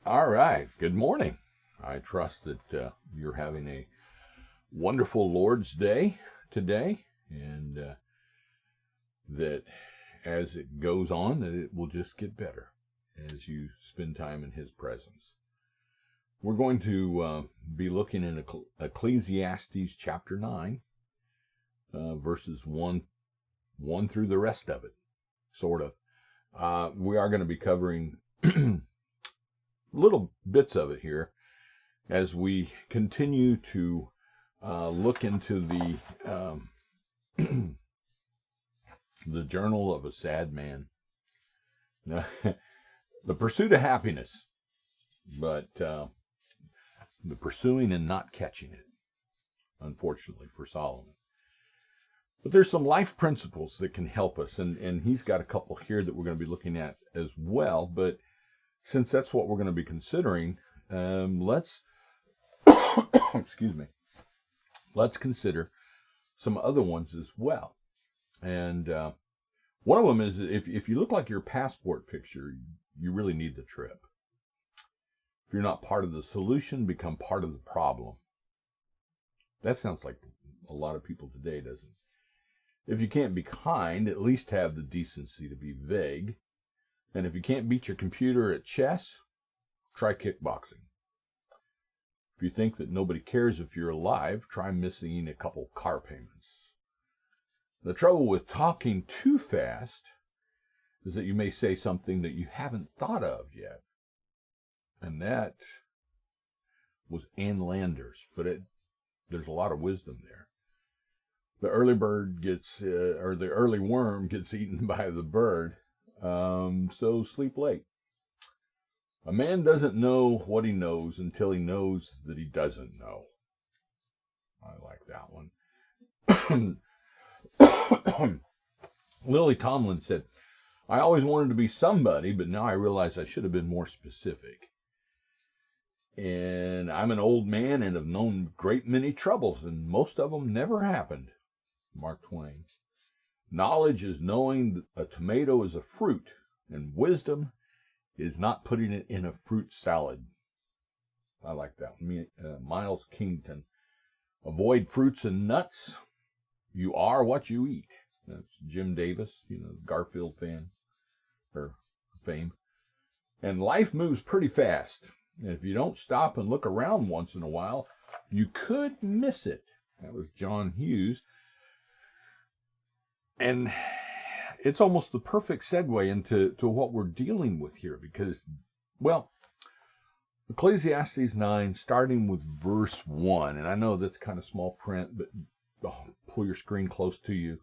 All right. Good morning. I trust that you're having a wonderful Lord's Day today, and that as it goes on, that it will just get better as you spend time in His presence. We're going to be looking in Ecclesiastes chapter 9, verses 1 through the rest of it, sort of. We are going to be covering little bits of it here as we continue to look into the journal of a sad man. The pursuit of happiness, but the pursuing and not catching it, unfortunately for Solomon. But there's some life principles that can help us, and he's got a couple here that we're going to be looking at as well. But since that's what we're going to be considering, let's excuse me. Let's consider some other ones as well. And one of them is if you look like your passport picture, you really need the trip. If you're not part of the solution, become part of the problem. That sounds like a lot of people today, doesn't it? If you can't be kind, at least have the decency to be vague. And if you can't beat your computer at chess, try kickboxing. If you think that nobody cares if you're alive, try missing a couple car payments. The trouble with talking too fast is that you may say something that you haven't thought of yet. And that was Ann Landers, but there's a lot of wisdom there. The early bird gets, or the early worm gets eaten by the bird. So sleep late. A man doesn't know what he knows until he knows that he doesn't know. I like that one. Lily Tomlin said, I always wanted to be somebody, but now I realize I should have been more specific. And I'm an old man and have known a great many troubles, and most of them never happened. Mark Twain. Knowledge is knowing a tomato is a fruit, and wisdom is not putting it in a fruit salad. I like that one. Miles Kington. Avoid fruits and nuts. You are what you eat. That's Jim Davis, Garfield fame. And life moves pretty fast. And if you don't stop and look around once in a while, you could miss it. That was John Hughes. And it's almost the perfect segue into what we're dealing with here because, well, Ecclesiastes 9, starting with verse 1, and I know that's kind of small print, but pull your screen close to you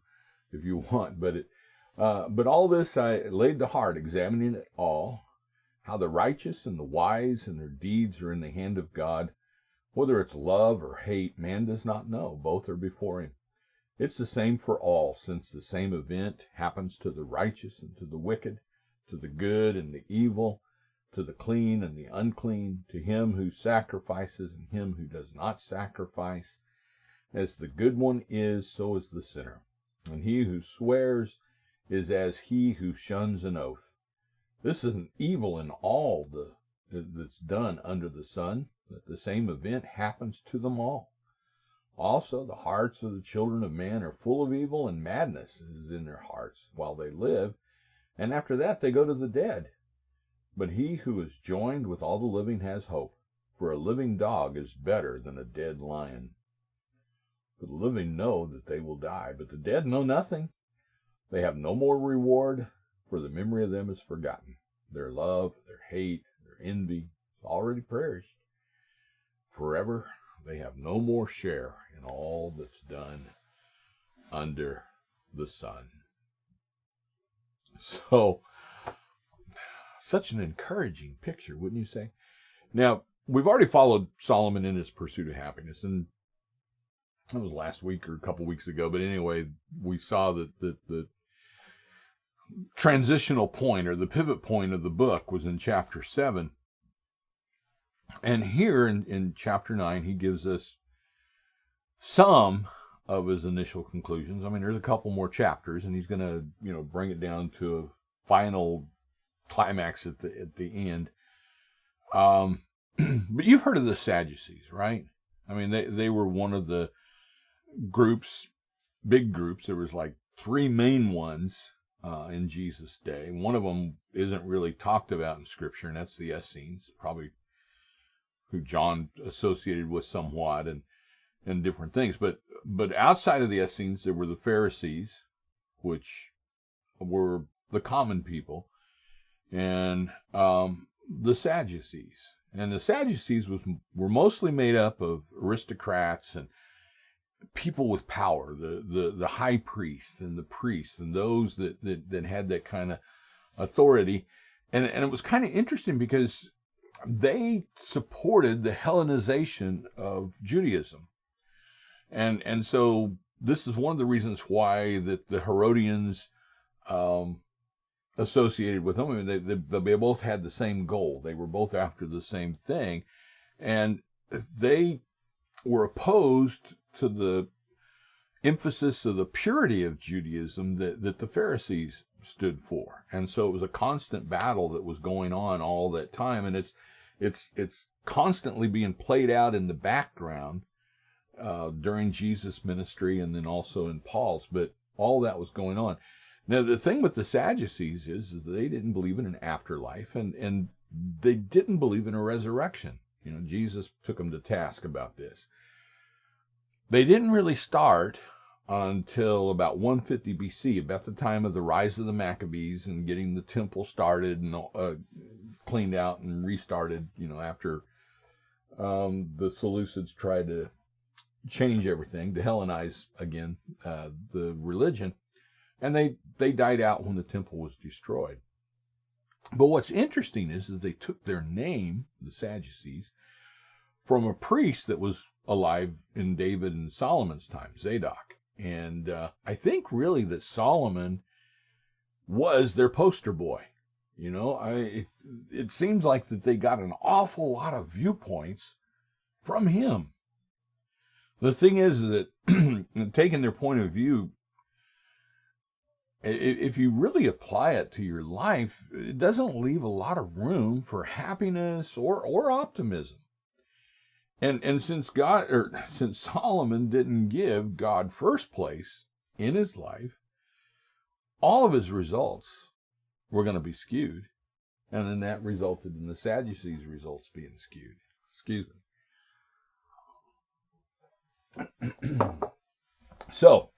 if you want. But all this I laid to heart, examining it all, how the righteous and the wise and their deeds are in the hand of God. Whether it's love or hate, man does not know. Both are before him. It's the same for all, since the same event happens to the righteous and to the wicked, to the good and the evil, to the clean and the unclean, to him who sacrifices and him who does not sacrifice. As the good one is, so is the sinner. And he who swears is as he who shuns an oath. This is an evil in all that's done under the sun, that the same event happens to them all. Also, the hearts of the children of man are full of evil, and madness is in their hearts while they live, and after that they go to the dead. But he who is joined with all the living has hope, for a living dog is better than a dead lion. For the living know that they will die, but the dead know nothing. They have no more reward, for the memory of them is forgotten. Their love, their hate, their envy is already perished. Forever they have no more share in all that's done under the sun. So, such an encouraging picture, wouldn't you say? Now, we've already followed Solomon in his pursuit of happiness, and that was last week or a couple weeks ago, but anyway, we saw that the transitional point or the pivot point of the book was in chapter 7. And here in chapter 9, he gives us some of his initial conclusions. I mean, there's a couple more chapters, and he's going to, bring it down to a final climax at the end. But you've heard of the Sadducees, right? I mean, they were one of the groups, big groups. There was like three main ones in Jesus' day. One of them isn't really talked about in Scripture, and that's the Essenes, probably who John associated with somewhat, and different things. But outside of the Essenes, there were the Pharisees, which were the common people, and the Sadducees. And the Sadducees were mostly made up of aristocrats and people with power, the high priests and the priests and those that had that kind of authority. And it was kind of interesting because they supported the Hellenization of Judaism. And so this is one of the reasons why that the Herodians associated with them. I mean, they both had the same goal. They were both after the same thing. And they were opposed to the emphasis of the purity of Judaism that the Pharisees stood for. And so it was a constant battle that was going on all that time. And it's constantly being played out in the background during Jesus' ministry and then also in Paul's. But all that was going on. Now, the thing with the Sadducees is they didn't believe in an afterlife, and they didn't believe in a resurrection. You know, Jesus took them to task about this. They didn't really start until about 150 BC, about the time of the rise of the Maccabees and getting the temple started and cleaned out and restarted, you know, after the Seleucids tried to change everything, to Hellenize again the religion. And they died out when the temple was destroyed. But what's interesting is that they took their name, the Sadducees, from a priest that was alive in David and Solomon's time, Zadok. And I think really that Solomon was their poster boy. You know, it seems like that they got an awful lot of viewpoints from him. The thing is that taking their point of view, if you really apply it to your life, it doesn't leave a lot of room for happiness or optimism. And since Solomon didn't give God first place in his life, all of his results were going to be skewed. And then that resulted in the Sadducees' results being skewed. Excuse me. So,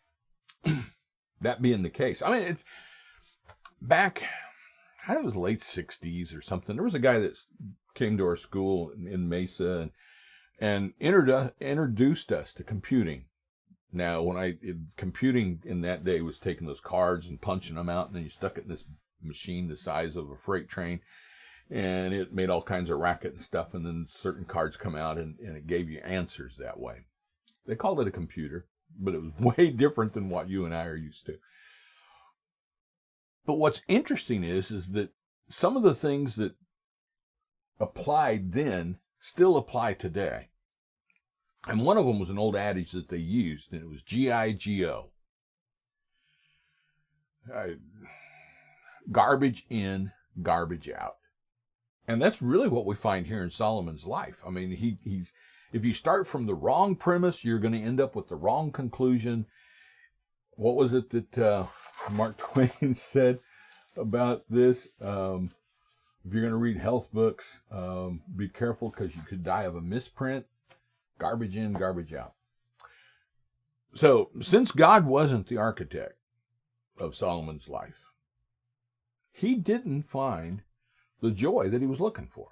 that being the case, I mean, it's back, I think it was late 60s or something. There was a guy that came to our school in Mesa and introduced us to computing. Now, computing in that day was taking those cards and punching them out, and then you stuck it in this machine the size of a freight train, and it made all kinds of racket and stuff, and then certain cards come out, and it gave you answers that way. They called it a computer, but it was way different than what you and I are used to. But what's interesting is that some of the things that applied then still apply today. And one of them was an old adage that they used, and it was G-I-G-O. Garbage in, garbage out. And that's really what we find here in Solomon's life. I mean, he's if you start from the wrong premise, you're going to end up with the wrong conclusion. What was it that Mark Twain said about this? If you're going to read health books, be careful because you could die of a misprint. Garbage in, garbage out. So, since God wasn't the architect of Solomon's life, he didn't find the joy that he was looking for.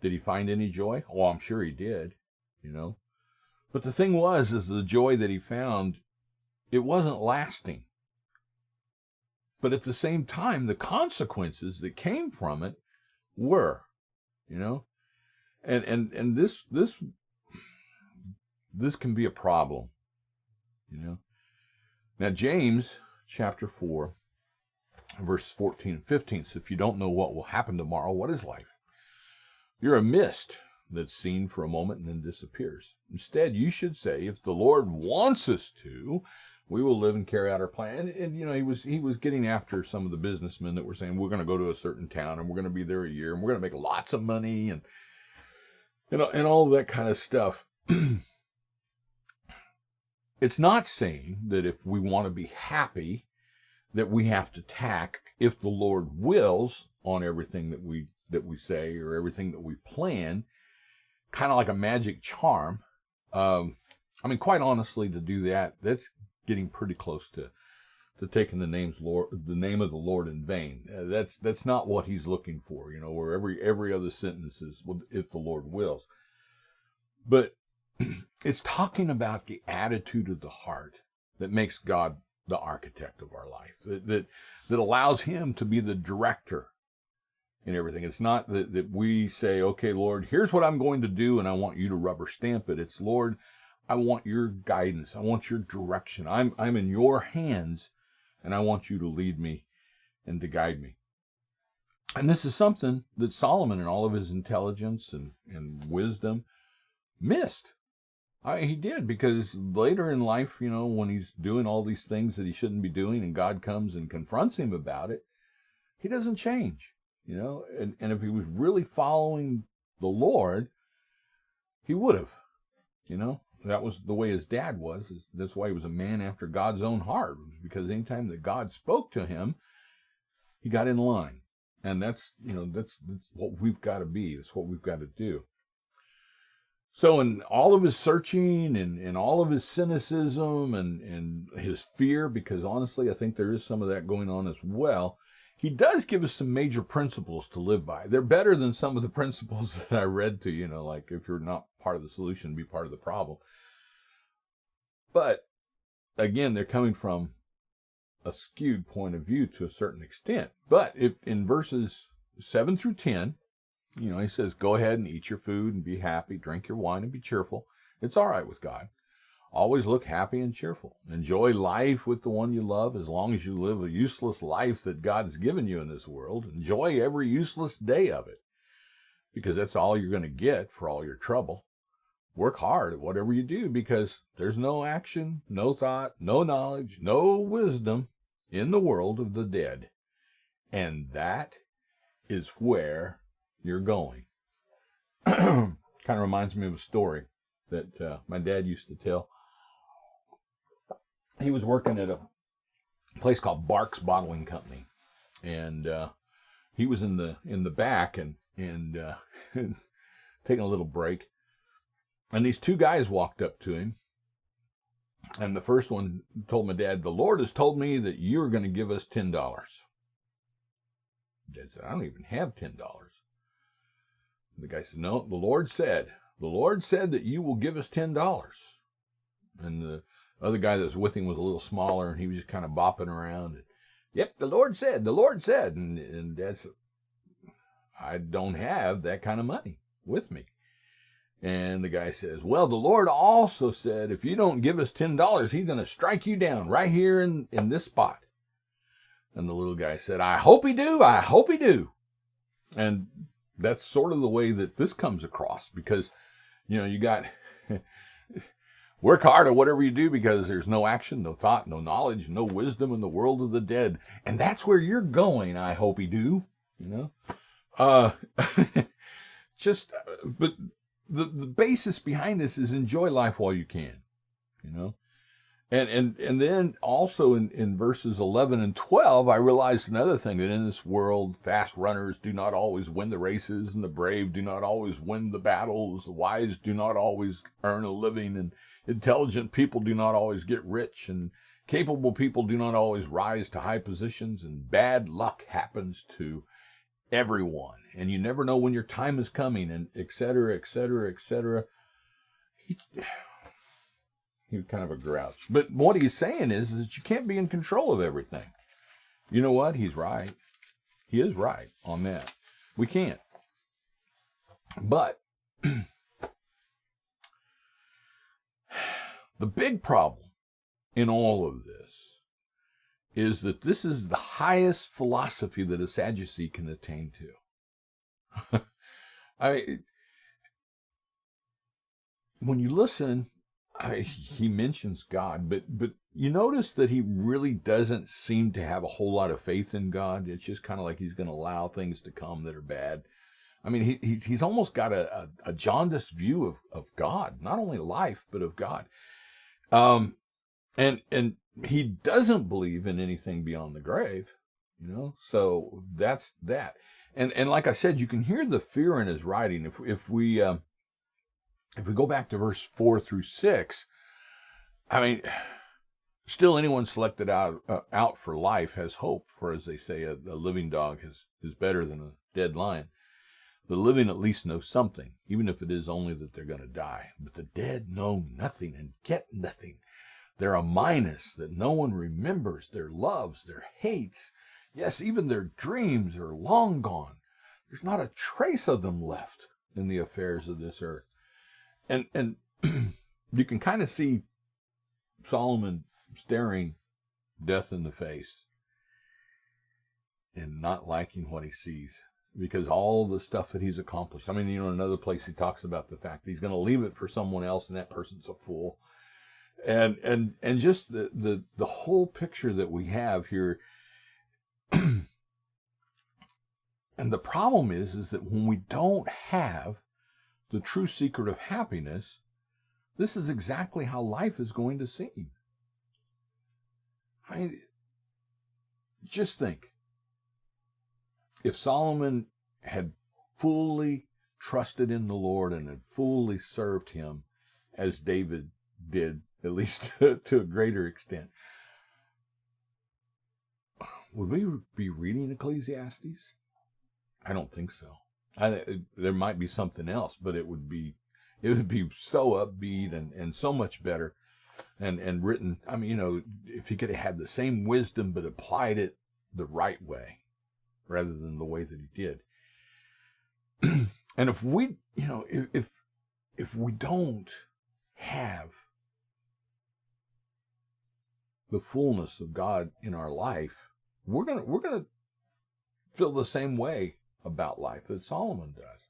Did he find any joy? Oh, I'm sure he did, you know. But the thing is the joy that he found, it wasn't lasting. But at the same time, the consequences that came from it were, you know. And this can be a problem, you know. Now, James chapter 4, verse 14 and 15 says, if you don't know what will happen tomorrow, what is life? You're a mist that's seen for a moment and then disappears. Instead, you should say, if the Lord wants us to, We will live and carry out our plan. And you know, he was getting after some of the businessmen that were saying, we're going to go to a certain town and we're going to be there a year and we're going to make lots of money and, you know, and all that kind of stuff. It's not saying that if we want to be happy, that we have to tack, if the Lord wills, on everything that we say or everything that we plan, kind of like a magic charm. I mean, quite honestly, to do that, that's getting pretty close to taking the name of the Lord in vain. That's not what he's looking for, you know, where every other sentence is, if the Lord wills. But it's talking about the attitude of the heart that makes God the architect of our life, that allows him to be the director in everything. It's not that we say, okay, Lord, here's what I'm going to do, and I want you to rubber stamp it. It's, Lord, I want your guidance. I want your direction. I'm in your hands, and I want you to lead me and to guide me. And this is something that Solomon, in all of his intelligence and wisdom, missed. He did, because later in life, you know, when he's doing all these things that he shouldn't be doing and God comes and confronts him about it, he doesn't change, you know. And if he was really following the Lord, he would have, you know. That was the way his dad was. That's why he was a man after God's own heart, because anytime that God spoke to him, he got in line. And that's, you know, that's what we've got to be. That's what we've got to do. So in all of his searching and all of his cynicism and his fear, because honestly, I think there is some of that going on as well, he does give us some major principles to live by. They're better than some of the principles that I read to you, know, like if you're not part of the solution, be part of the problem. But again, they're coming from a skewed point of view to a certain extent. But if in verses 7 through 10, you know, he says, go ahead and eat your food and be happy, drink your wine and be cheerful. It's all right with God. Always look happy and cheerful. Enjoy life with the one you love, as long as you live a useless life that God's given you in this world. Enjoy every useless day of it, because that's all you're going to get for all your trouble. Work hard at whatever you do, because there's no action, no thought, no knowledge, no wisdom in the world of the dead. And that is where you're going. Kind of reminds me of a story that my dad used to tell. He was working at a place called Barks Bottling Company, and he was in the back and taking a little break. And these two guys walked up to him, and the first one told my dad, "The Lord has told me that you're going to give us $10. Dad said, "I don't even have $10. The guy said, "No, the Lord said that you will give us $10. And the other guy that was with him was a little smaller, and he was just kind of bopping around. And, yep, the Lord said. And Dad said, "I don't have that kind of money with me." And the guy says, "Well, the Lord also said, if you don't give us $10, he's going to strike you down right here in this spot." And the little guy said, "I hope he do. I hope he do." And that's sort of the way that this comes across, because, you know, you got work hard at whatever you do, because there's no action, no thought, no knowledge, no wisdom in the world of the dead. And that's where you're going. I hope he do, you know. But the basis behind this is enjoy life while you can, you know. And then also in verses 11 and 12, I realized another thing, that in this world, fast runners do not always win the races, and the brave do not always win the battles. The wise do not always earn a living, and intelligent people do not always get rich, and capable people do not always rise to high positions, and bad luck happens to everyone. And you never know when your time is coming, and et cetera, et cetera, et cetera. He was kind of a grouch. But what he's saying is that you can't be in control of everything. You know what? He's right. He is right on that. We can't. But the big problem in all of this is that this is the highest philosophy that a Sadducee can attain to. When you listen, he mentions God, but you notice that he really doesn't seem to have a whole lot of faith in God. It's just kind of like he's going to allow things to come that are bad. I mean, he's almost got a jaundiced view of God, not only life, but of God. And he doesn't believe in anything beyond the grave, so that's that. And like I said, you can hear the fear in his writing. If we go back to verse 4 through 6, I mean, still anyone selected out for life has hope. For as they say, a living dog is better than a dead lion. The living at least know something, even if it is only that they're going to die. But the dead know nothing and get nothing. They're a minus that no one remembers. Their loves, their hates, yes, even their dreams are long gone. There's not a trace of them left in the affairs of this earth. And you can kind of see Solomon staring death in the face and not liking what he sees, because all the stuff that he's accomplished. I mean, another place he talks about the fact that he's going to leave it for someone else, and that person's a fool. And just the whole picture that we have here. And the problem is that when we don't have the true secret of happiness, this is exactly how life is going to seem. I mean, just think. If Solomon had fully trusted in the Lord and had fully served him as David did, at least to a greater extent, would we be reading Ecclesiastes? I don't think so. There might be something else, but it would be so upbeat and so much better and written. I mean, if he could have had the same wisdom but applied it the right way rather than the way that he did. And if we, if we don't have the fullness of God in our life, we're gonna feel the same way about life that Solomon does.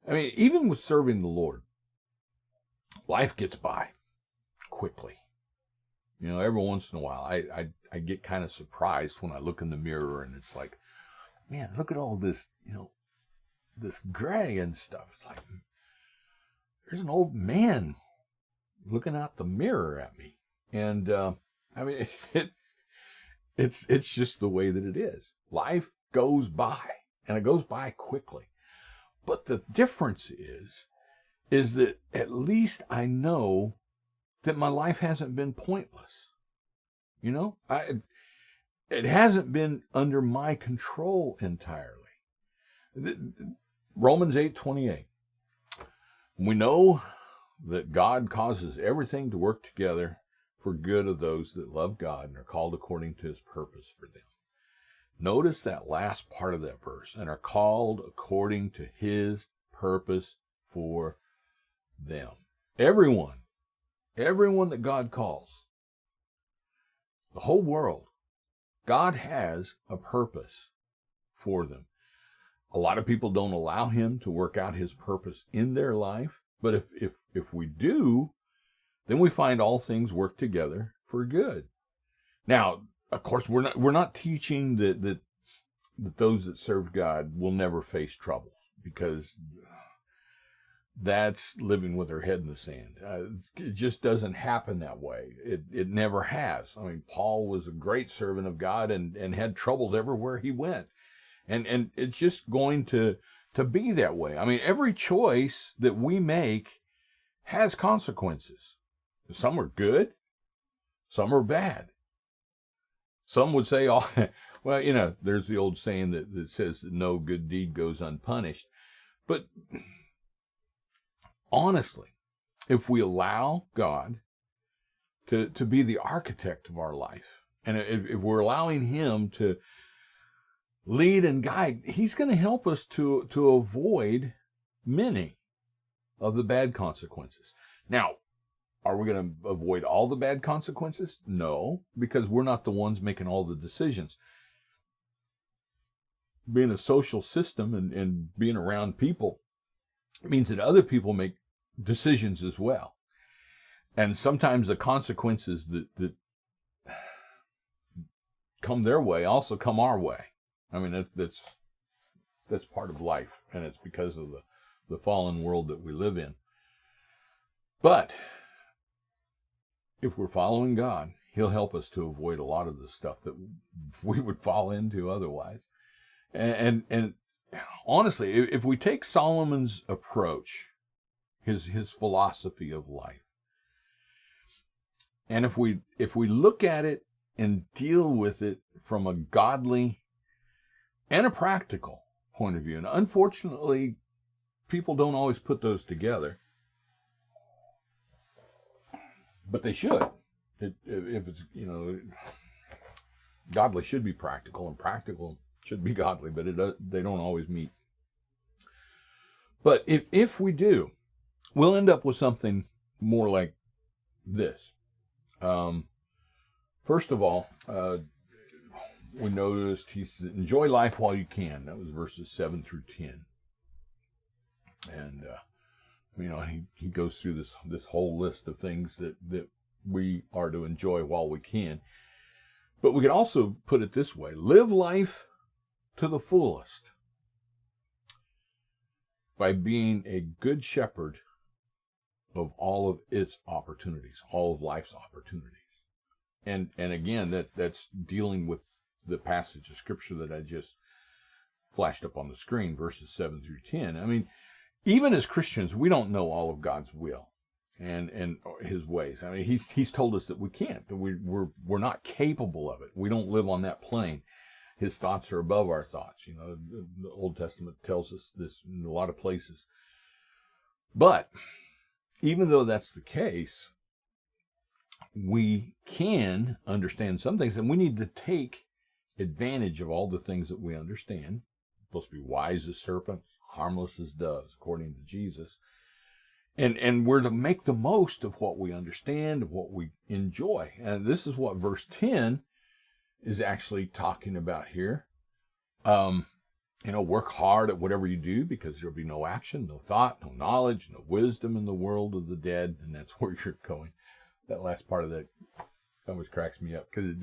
I mean, even with serving the Lord, life gets by quickly. Every once in a while, I get kind of surprised when I look in the mirror and it's like, man, look at all this, this gray and stuff. It's like, there's an old man looking out the mirror at me. And, I mean, it's just the way that it is. Life goes by, and it goes by quickly. But the difference is that at least I know that my life hasn't been pointless. It hasn't been under my control entirely. Romans 8:28. We know that God causes everything to work together for good of those that love God and are called according to his purpose for them. Notice that last part of that verse, and are called according to his purpose for them. Everyone that God calls, the whole world, God has a purpose for them. A lot of people don't allow him to work out his purpose in their life, but if we do, then we find all things work together for good. Now, of course, we're not teaching that those that serve God will never face troubles, because that's living with their head in the sand. It just doesn't happen that way. It never has. I mean, Paul was a great servant of God and had troubles everywhere he went. And it's just going to be that way. I mean, every choice that we make has consequences. Some are good, some are bad. Some would say, well, there's the old saying that says that no good deed goes unpunished. But honestly, if we allow God to be the architect of our life, and if we're allowing him to lead and guide, he's going to help us to avoid many of the bad consequences. Now, are we going to avoid all the bad consequences? No, because we're not the ones making all the decisions. Being a social system and being around people means that other people make decisions as well. And sometimes the consequences that come their way also come our way. I mean, that's part of life, and it's because of the fallen world that we live in. But if we're following God, He'll help us to avoid a lot of the stuff that we would fall into otherwise. And honestly, if we take Solomon's approach, his philosophy of life, and if we look at it and deal with it from a godly and a practical point of view, and unfortunately, people don't always put those together, but they should. If it's, godly should be practical, and practical should be godly, but they don't always meet. But if we do, we'll end up with something more like this. First of all, we noticed he said, enjoy life while you can. That was verses 7 through 10. And, he goes through this whole list of things that we are to enjoy while we can. But we could also put it this way: live life to the fullest by being a good shepherd of all of its opportunities, all of life's opportunities. And again, that's dealing with the passage of scripture that I just flashed up on the screen, verses 7 through 10. I mean, even as Christians, we don't know all of God's will and His ways. I mean, He's told us that we can't, that we're not capable of it. We don't live on that plane. His thoughts are above our thoughts. The Old Testament tells us this in a lot of places. But even though that's the case, we can understand some things, and we need to take advantage of all the things that we understand. We're supposed to be wise as serpents, harmless as doves, according to Jesus. And we're to make the most of what we understand, of what we enjoy. And this is what verse 10 is actually talking about here. Work hard at whatever you do, because there'll be no action, no thought, no knowledge, no wisdom in the world of the dead. And that's where you're going. That last part of that always cracks me up, because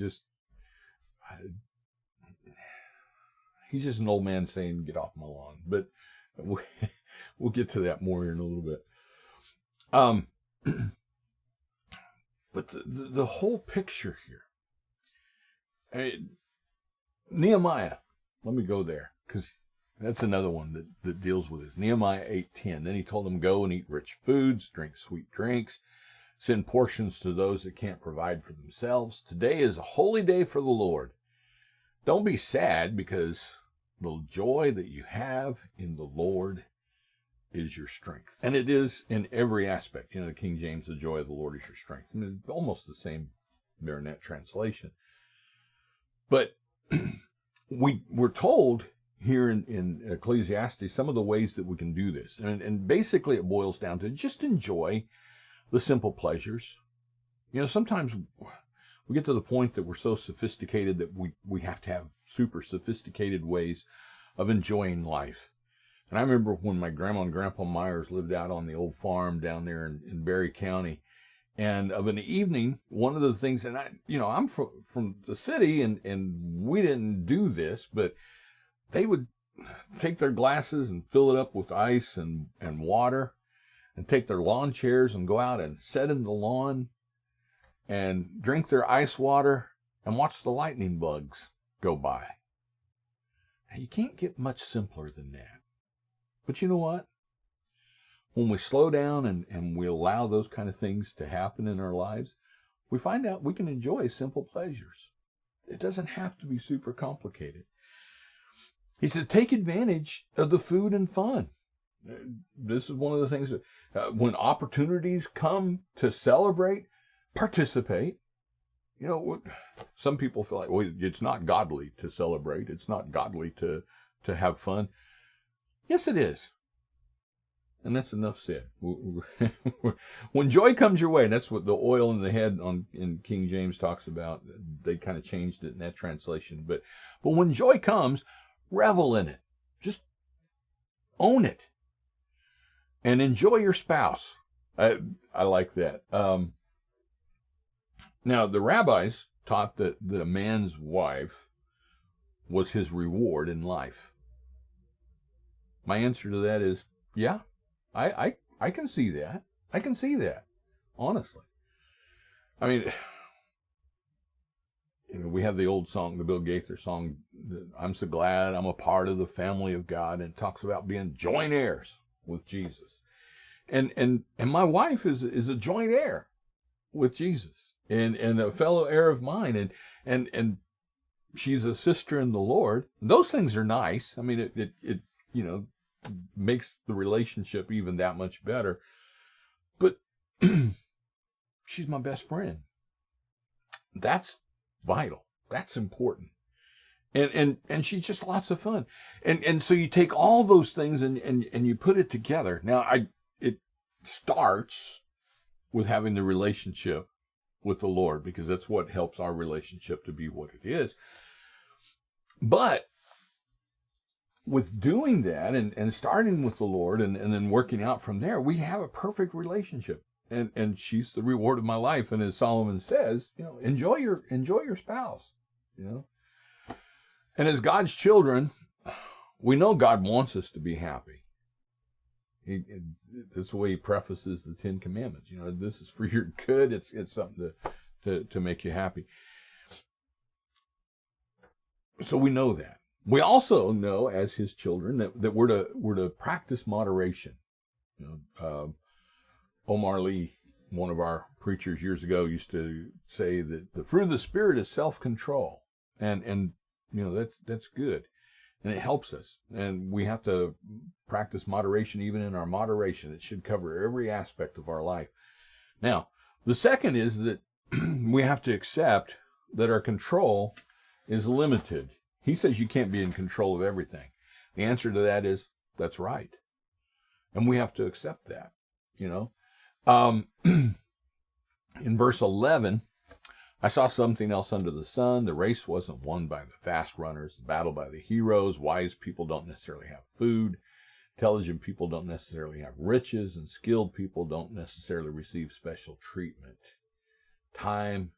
he's just an old man saying, get off my lawn. But we'll get to that more here in a little bit. But the whole picture here, Nehemiah, let me go there, because that's another one that deals with this. Nehemiah 8:10. Then he told them, go and eat rich foods, drink sweet drinks, send portions to those that can't provide for themselves. Today is a holy day for the Lord. Don't be sad, because the joy that you have in the Lord is your strength. And it is in every aspect. The King James, the joy of the Lord is your strength. I mean, almost the same there in that translation. But we're told here in Ecclesiastes some of the ways that we can do this. And basically it boils down to just enjoy the simple pleasures. Sometimes we get to the point that we're so sophisticated that we have to have super sophisticated ways of enjoying life. And I remember when my grandma and grandpa Myers lived out on the old farm down there in Berry County. And of an evening, one of the things, and I'm from the city, and we didn't do this, but they would take their glasses and fill it up with ice and water, and take their lawn chairs and go out and sit in the lawn and drink their ice water and watch the lightning bugs go by. Now, you can't get much simpler than that. But you know what? When we slow down and we allow those kind of things to happen in our lives, we find out we can enjoy simple pleasures. It doesn't have to be super complicated. He said, take advantage of the food and fun. This is one of the things that when opportunities come to celebrate, participate. Some people feel like, well, it's not godly to celebrate. It's not godly to have fun. Yes, it is. And that's enough said. When joy comes your way, and that's what the oil in the head in King James talks about. They kind of changed it in that translation. But when joy comes, revel in it. Just own it. And enjoy your spouse. I like that. Now, the rabbis taught that a man's wife was his reward in life. My answer to that is, yeah, I can see that. I can see that, honestly. I mean, we have the old song, the Bill Gaither song, I'm so glad I'm a part of the family of God, and it talks about being joint heirs with Jesus. And my wife is a joint heir with Jesus and a fellow heir of mine. And she's a sister in the Lord. And those things are nice. I mean, it makes the relationship even that much better. But she's my best friend. That's vital. That's important. And she's just lots of fun. And so you take all those things and you put it together. Now it starts with having the relationship with the Lord, because that's what helps our relationship to be what it is. But with doing that and starting with the Lord and then working out from there, we have a perfect relationship. And she's the reward of my life. And as Solomon says, enjoy your spouse, And as God's children, we know God wants us to be happy. That's the way he prefaces the Ten Commandments. This is for your good. It's something to make you happy. So we know that. We also know, as his children, that we're to practice moderation. Omar Lee, one of our preachers years ago, used to say that the fruit of the Spirit is self-control, and that's good, and it helps us. And we have to practice moderation even in our moderation. It should cover every aspect of our life. Now, the second is that we have to accept that our control is limited. He says you can't be in control of everything. The answer to that is, that's right. And we have to accept that, In verse 11, I saw something else under the sun. The race wasn't won by the fast runners, the battle by the heroes. Wise people don't necessarily have food. Intelligent people don't necessarily have riches, and skilled people don't necessarily receive special treatment. Time,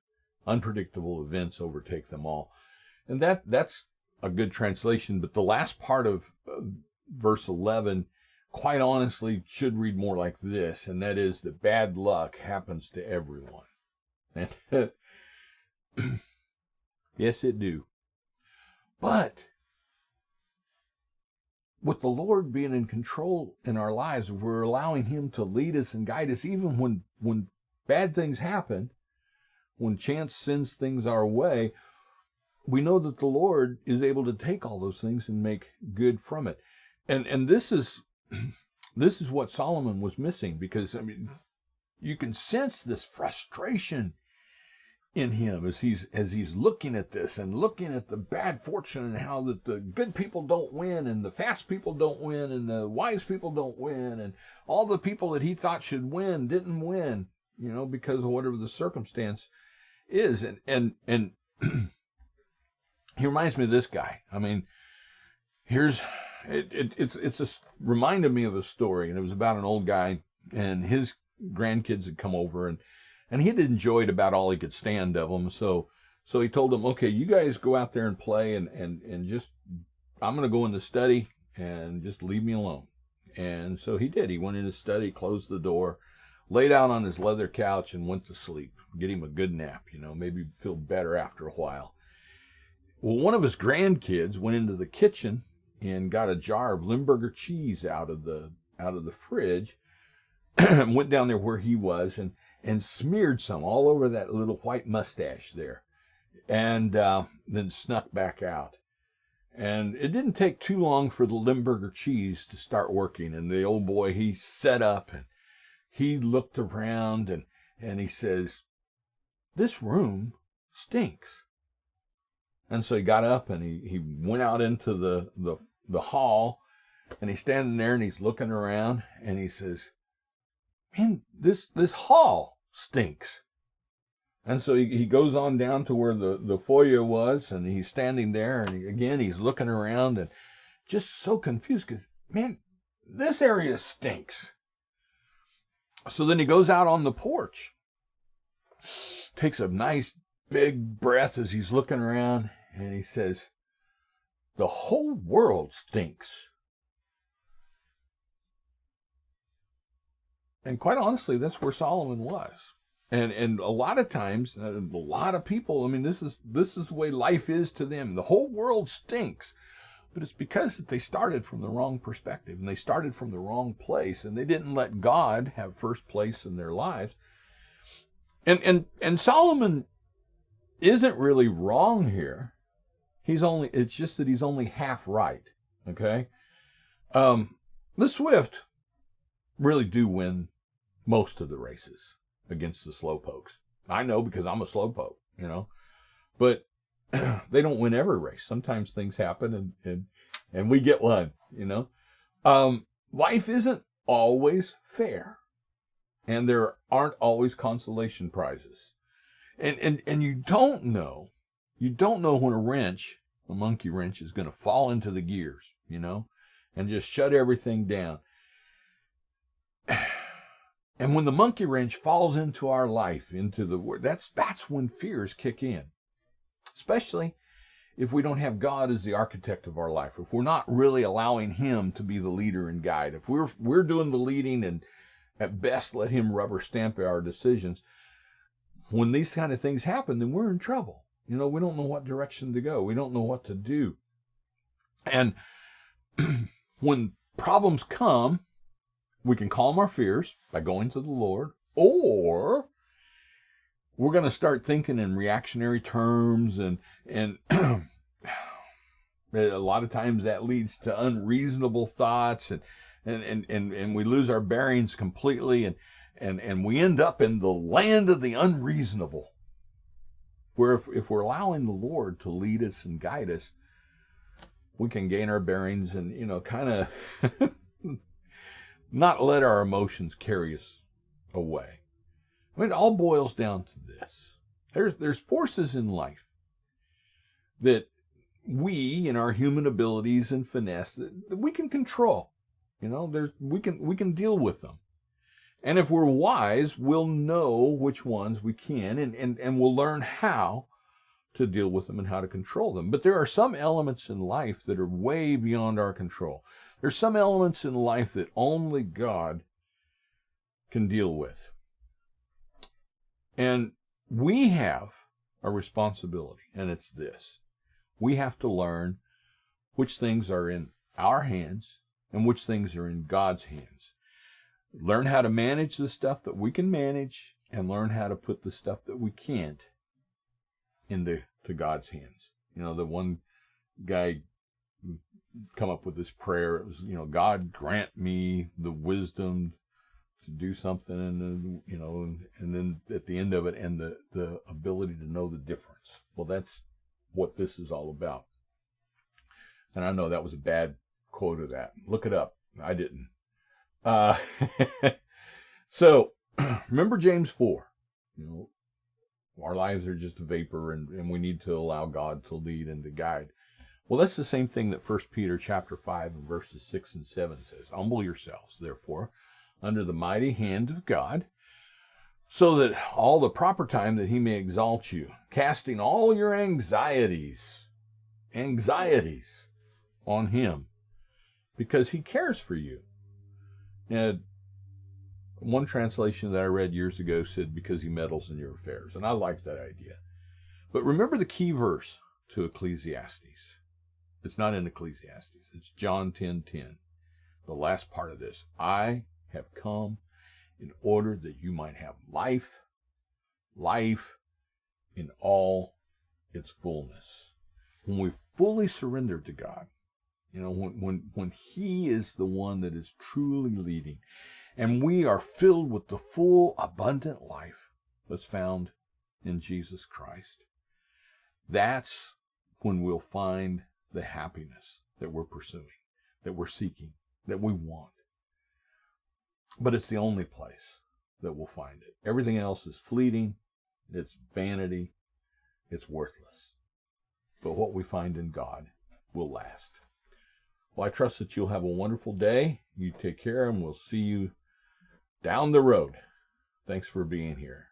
unpredictable events overtake them all. And that's a good translation, but the last part of verse 11, quite honestly, should read more like this, and that is that bad luck happens to everyone. And yes, it do. But with the Lord being in control in our lives, we're allowing him to lead us and guide us, even when bad things happen, when chance sends things our way, we know that the Lord is able to take all those things and make good from it. And this is what Solomon was missing, because you can sense this frustration in him as he's looking at this and looking at the bad fortune and how that the good people don't win and the fast people don't win and the wise people don't win and all the people that he thought should win didn't win, because of whatever the circumstance is. And he reminds me of this guy. It's reminded me of a story, and it was about an old guy, and his grandkids had come over, and he had enjoyed about all he could stand of them. So he told them, okay, you guys go out there and play, and just, I'm going to go in the study and just leave me alone. And so he did. He went in his study, closed the door, laid down on his leather couch, and went to sleep. Get him a good nap, maybe feel better after a while. Well, one of his grandkids went into the kitchen and got a jar of Limburger cheese out of the fridge, went down there where he was and smeared some all over that little white mustache there, and then snuck back out. And it didn't take too long for the Limburger cheese to start working, and the old boy, he sat up and he looked around and he says, "This room stinks." And so he got up and he went out into the hall, and he's standing there and he's looking around and he says, "Man, this hall stinks." And so he goes on down to where the foyer was, and he's standing there, and he's looking around and just so confused because, man, this area stinks. So then he goes out on the porch takes a nice big breath as he's looking around, and he says, "The whole world stinks." And quite honestly, that's where Solomon was. And a lot of times, a lot of people, I mean, this is the way life is to them. The whole world stinks. But it's because that they started from the wrong perspective, and they started from the wrong place, and they didn't let God have first place in their lives. And Solomon isn't really wrong here. It's just that he's only half right. Okay? The Swift really do win most of the races against the slowpokes. I know because I'm a slowpoke, but they don't win every race. Sometimes things happen and we get one, Life isn't always fair, and there aren't always consolation prizes. And you don't know when a monkey wrench is going to fall into the gears, and just shut everything down. And when the monkey wrench falls into our life, into the word, that's when fears kick in. Especially if we don't have God as the architect of our life. If we're not really allowing him to be the leader and guide. If we're doing the leading and at best let him rubber stamp our decisions. When these kind of things happen, then we're in trouble. We don't know what direction to go. We don't know what to do. And when problems come, we can calm our fears by going to the Lord, or we're going to start thinking in reactionary terms, and a lot of times that leads to unreasonable thoughts, and we lose our bearings completely, and we end up in the land of the unreasonable, where if we're allowing the Lord to lead us and guide us, we can gain our bearings and, kind of not let our emotions carry us away. I mean, it all boils down to this. There's forces in life that we, in our human abilities and finesse, that we can control. We can deal with them. And if we're wise, we'll know which ones we can, and we'll learn how to deal with them and how to control them. But there are some elements in life that are way beyond our control. There's some elements in life that only God can deal with. And we have a responsibility, and it's this. We have to learn which things are in our hands and which things are in God's hands. Learn how to manage the stuff that we can manage, and learn how to put the stuff that we can't into God's hands. The one guy come up with this prayer. It was, God grant me the wisdom to do something, and then at the end of it, and the ability to know the difference. Well, that's what this is all about. And I know that was a bad quote of that. Look it up. I didn't. So remember James 4. Our lives are just a vapor, and we need to allow God to lead and to guide. Well, that's the same thing that 1 Peter chapter 5 and verses 6 and 7 says. Humble yourselves, therefore, under the mighty hand of God, so that all the proper time that he may exalt you, casting all your anxieties on him, because he cares for you. Now, one translation that I read years ago said, because he meddles in your affairs. And I liked that idea. But remember the key verse to Ecclesiastes. It's not in Ecclesiastes. It's John 10:10. The last part of this. I have come in order that you might have life in all its fullness. When we fully surrender to God, when he is the one that is truly leading, and we are filled with the full, abundant life that's found in Jesus Christ, that's when we'll find the happiness that we're pursuing, that we're seeking, that we want. But it's the only place that we'll find it. Everything else is fleeting, it's vanity, it's worthless. But what we find in God will last. Well, I trust that you'll have a wonderful day. You take care, and we'll see you down the road. Thanks for being here.